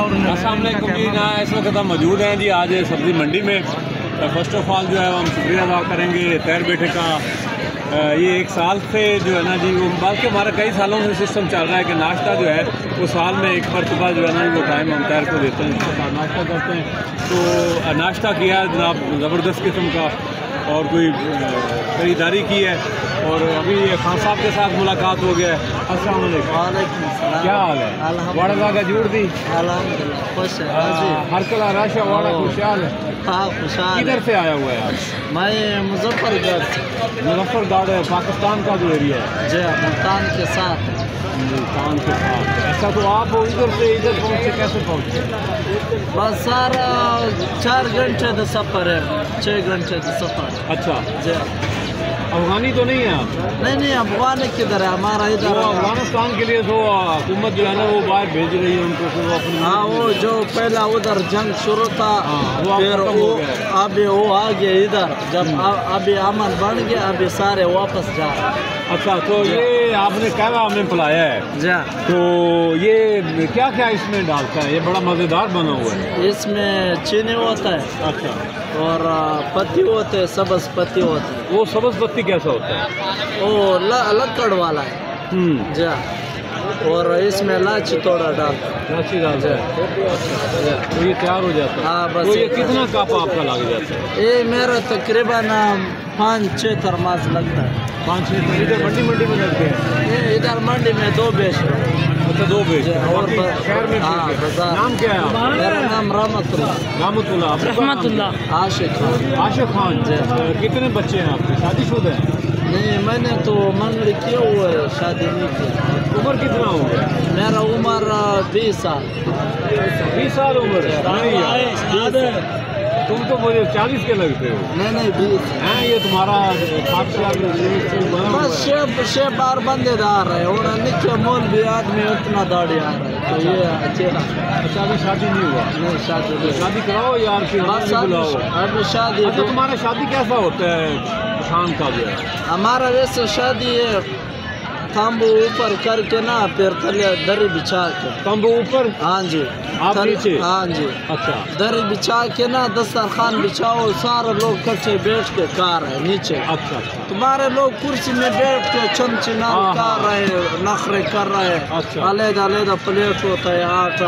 और सामने क्योंकि ना इस वक्त हम मौजूद हैं जी आज सब्ज़ी मंडी में। फ़र्स्ट ऑफ ऑल जो है हम शुक्रिया अदा करेंगे तैर बेटे का। ये एक साल से जो है ना जी वो बल्कि हमारा कई सालों से सिस्टम चल रहा है कि नाश्ता जो है वो साल में एक मरतबा जो है ना वो टाइम हम तैर को देते हैं, उसके साथ नाश्ता करते हैं। तो नाश्ता किया जनाब ज़बरदस्त किस्म का और कोई खरीदारी की है और अभी खान साहब के साथ मुलाकात हो गया है। अस्सलाम वालेकुम। क्या हाल है? वाड़ा का जोड़ दी अल्हम्दुलिल्लाह खुश है हर कला राशा वाड़ा खुशहाल है। हाँ खुशहाल। किधर से आया हुआ है आप? मैं मुजफ्फरगढ़ से। मुजफ्फरगढ़ है पाकिस्तान का जो एरिया है जी मुल्तान के साथ। मुल्तान के साथ। ऐसा तो आप इधर से इधर पहुँचे कैसे पहुँचे? बस सारा 4 घंटे का सफ़र है, 6 घंटे का सफ़र। अच्छा जी अफगानी तो नहीं है आप? नहीं अफगान किधर है हमारा इधर। अफगानिस्तान के लिए तो हुकूमत जो है ना वो बाहर भेज रही है उनको फिर वो अपनी। हाँ वो जो पहला उधर जंग शुरू था फिर वो अभी वो आ गया इधर जब अभी अमन बन गया अभी सारे वापस जा रहे हैं। अच्छा तो ये आपने कहवा हमें पिलाया है जी तो ये क्या क्या इसमें डालता है? ये बड़ा मज़ेदार बना हुआ है। इसमें चीनी होता है अच्छा और पत्ती होते है, सब्ज़ पत्ती होती है। वो सब्ज़ पत्ती कैसा होता है? वो लकड़ वाला है जी और इसमें इलायची थोड़ा डालता है। इलायची डालता है तो ये तैयार हो जाता है। हाँ बस। तो ये कितना कप आपका लग जाता है? ये मेरा तकरीबन 5-6 थर्मास लगता है। 5-6 इधर मंडी में लगते हैं? ये इधर मंडी में 2 बेच रहे हैं। अच्छा 2 बेच और शहर में? हाँ बाजार। नाम क्या है आपका? मेरा नाम रहमतुल्लाह। आशिक खान। कितने बच्चे हैं आपके? शादीशुदा हैं? नहीं मैंने तो मंगड़ी किया हुआ है, शादी नहीं की। उम्र कितना हो गया? मेरा उम्र 20 साल। 20 साल उम्र है? नहीं यार तुम तो मुझे 40 के लगते हो। नहीं 20 हैं। ये तुम्हारा बस शेप बार बंदेदार है और नीचे मोल भी आदमी उतना दाढ़ी आ रहा है तो ये अच्छा। अच्छा अभी शादी नहीं हुआ? नहीं शादी शादी कराओ यार फिर बुलाओ। अभी शादी। अच्छा तुम्हारा शादी कैसा होता है शाम का जो है? हमारा वैसे शादी है तंबू ऊपर करके ना फिर थले दरी बिछा के। तंबू ऊपर? हाँ जी। आप नीचे? हाँ जी। अच्छा दरी बिछा के ना दस्तरखान बिछाओ सारे लोग इकट्ठे बैठ के खा रहे हैं नीचे। अच्छा तुम्हारे लोग कुर्सी में बैठ के चमचना खा रहे हैं, नखरे कर रहे हैं। अच्छा अलग प्लेट होता है 8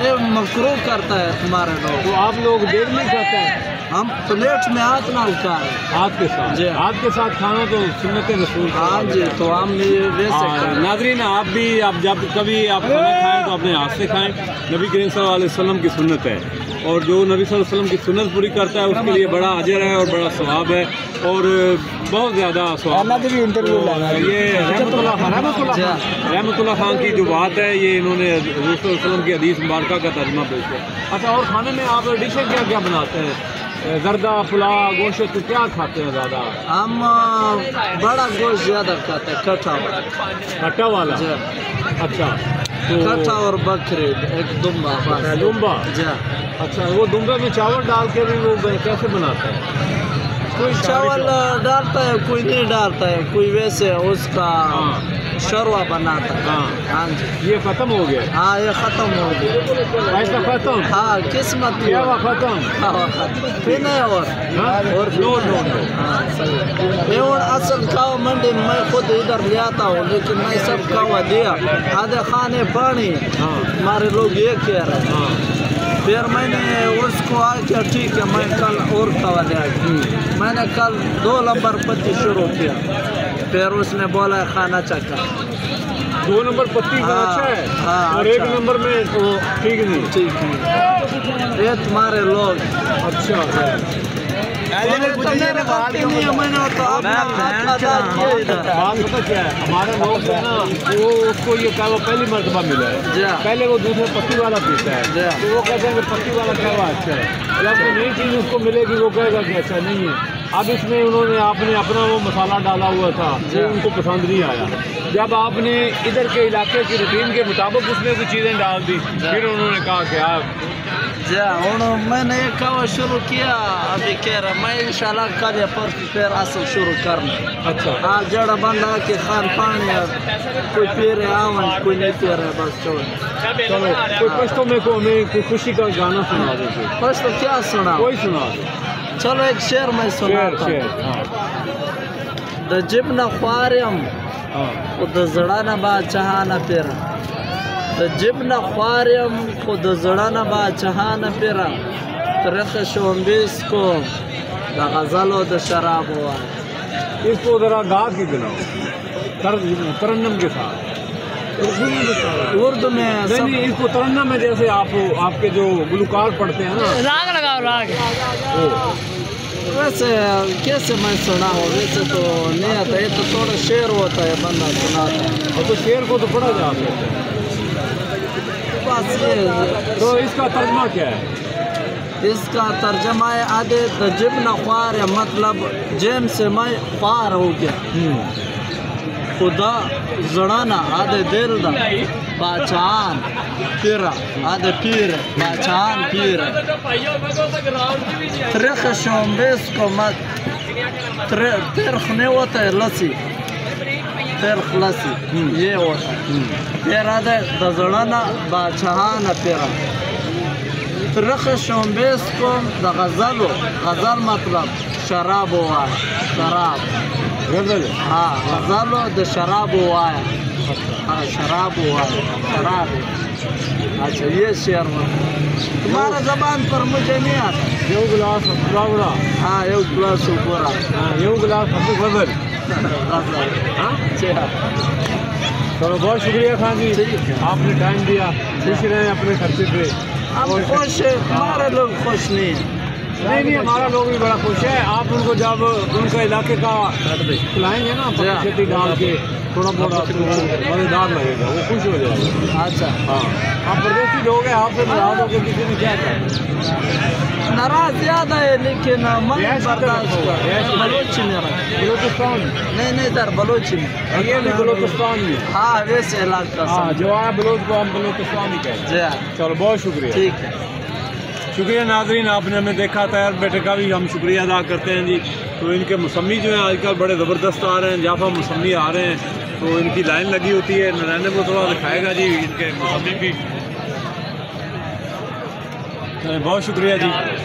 ये मकरूह करता है तुम्हारे लोग। तो आप लोग देर नहीं खाते हैं? हम प्लेट में हाथ ना खा रहे। हाथ के साथ? जी हाथ के साथ खाना तो सुन्नत रसूल। हाँ जी तो हम वैसे नाज़रीन आप भी आप जब कभी आप खाना खाएं तो अपने हाथ से खाएं। नबी करीम सल्लल्लाहु अलैहि वसल्लम की सुन्नत है और जो नबी सल्लल्लाहु अलैहि वसल्लम की सुन्नत पूरी करता है उसके लिए बड़ा अजर है और बड़ा सवाब है और बहुत ज़्यादा सवाब। ये रहमतुल्लाह खान की जो बात है ये इन्होंने हज़रत सल्लल्लाहु अलैहि वसल्लम की हदीस मुबारका का तर्जुमा पेश किया। अच्छा और खाने में आप डिशें क्या क्या बनाते हैं? जर्दा पुलाव गोश्त क्या खाते हैं ज़्यादा? हम बड़ा गोश्त ज़्यादा खाते हैं खट्टा वाला। अच्छा तो कट्ठा और बकरी एक दुम्बा। दुम्बा? अच्छा वो दुम्बे में चावल डाल के भी वो कैसे बनाते हैं? कोई चावल डालता है कोई नहीं डालता है कोई वैसे उसका शरवा बनाता है। हाँ जी ये ख़त्म हो गया? हाँ ये ख़त्म हो गया। ऐसा ख़त्म? हाँ किस्मत क्या हुआ ख़त्म? फिर नहीं और नो हाँ सही। ये असल खाओ मंडी में मैं खुद इधर ले आता हूँ लेकिन मैं सब खावा दिया आधे खाने पानी। हमारे लोग ये कह रहे हैं फिर मैंने उसको आके ठीक है मैं कल और खवा ले आया। मैंने कल 2 नंबर पत्ती शुरू किया फिर उसने बोला खाना चक्का 2 नंबर पत्ती का अच्छा है। हाँ, और अच्छा। 1 नंबर में तो ठीक नहीं। ये तुम्हारे लोग अच्छा है। बात पता क्या है हमारा लोग है ना वो उसको ये क्या वो पहली मर्तबा मिला है पहले वो दूसरे पत्ती वाला पीता है तो वो कहते हैं कि पत्ती वाला क्या अच्छा है जब तो नई चीज़ उसको मिलेगी वो कहेगा कि अच्छा नहीं है। अब इसमें उन्होंने आपने अपना वो मसाला डाला हुआ था वो उनको पसंद नहीं आया جب آپ نے ادھر کے علاقے کی روٹین کے مطابق اس میں کچھ چیزیں ڈال دی پھر انہوں نے کہا کہ آپ میں نے یہ کہا شروع کیا ابھی کہہ رہا میں انشاءاللہ کل یا پرسوں پھر اصل شروع کرنا. اچھا ہاں جڑا بندہ کہ خان پانی کوئی پی رہے آون کوئی نہیں پی رہے بس چھوڑ. چلو کوئی پشتوں میں کو ہمیں کوئی خوشی کا گانا سنا دو. پشتو کیا سنا کوئی سنا دو. چلو ایک شعر میں سناتا د جب نہ خواریم خود زڑانا با چہانا پیرا د جب نہ خواریم خود زڑانا با چہانا پیرا ترخ شومبیس کو دا غزل و دا شراب ہوا. اس کو ذرا گا کے دلاؤ ترنم کے ساتھ اردو میں نہیں اس کو ترنم میں جیسے آپ کے جو گلوکار پڑھتے ہیں نا راگ لگاؤ راگ. ویسے کیسے میں سنا ہوں ویسے تو نہیں آتا یہ تو تھوڑا شعر ہوتا ہے بندہ سناتا ہے. تو شعر کو تو پڑھا جا سکتا ہے. بس یہ تو اس کا ترجمہ کیا ہے؟ اس کا ترجمہ ہے آدھے جب نہ خوار ہے مطلب جیم سے میں خوار ہو گیا خدا زڑانا آدھے دل دا باچان پیرا آدھے پیر باچان پیر ترخ شومبیس کو مت ترخ نہیں ہوتا ہے لسی ترخ لسی یہ ہوتا ہے. پھر آدھے دزڑانا باچان پیرا ترخ شومبیس کو دا غزل مطلب شراب ہوا ہے شراب. ہاں غزل دا شراب ہوا ہے. ہاں شراب ہوا ہے شراب. اچھا یہ شعر تمہارا زبان پر مجھے نہیں آتا. یو گلاس پورا ہاں یو گلاس پورا یو گلاس ہم غزل. چلو بہت شکریہ خان جی آپ نے ٹائم دیا. خوش رہیں اپنے خرچے پہ. ہم خوش ہیں ہمارے لوگ خوش نہیں ہیں. نہیں ہمارا لوگ بھی بڑا خوش ہے. آپ ان کو جب ان کا علاقے کا کھلائیں گے نا کھیتی ڈال کے تھوڑا بہت مزیدار لگے گا وہ خوش ہو جائے گا. اچھا ہاں آپ پردیسی لوگ ہیں آپ سے ناراض ہو کے کسی نے کیا کہا. ناراض زیادہ ہے لیکن میں برداشت بلوچی میرا بلوچستان نہیں ادھر بلوچی میں یہ بھی بلوچستان بھی. ہاں ویسے علاقہ ہاں جو ہے بلوچ کو ہم بلوچستان ہی کہتے ہیں. چلو بہت شکریہ. ٹھیک ہے شکریہ ناظرین آپ نے ہمیں دیکھا. طاہر بیٹے کا بھی ہم شکریہ ادا کرتے ہیں جی. تو ان کے مسمی جو ہیں آج کل بڑے زبردست آ رہے ہیں. جافا مسمی آ رہے ہیں تو ان کی لائن لگی ہوتی ہے. نرائن کو تھوڑا دکھائے گا جی ان کے مسمی بھی. بہت شکریہ جی.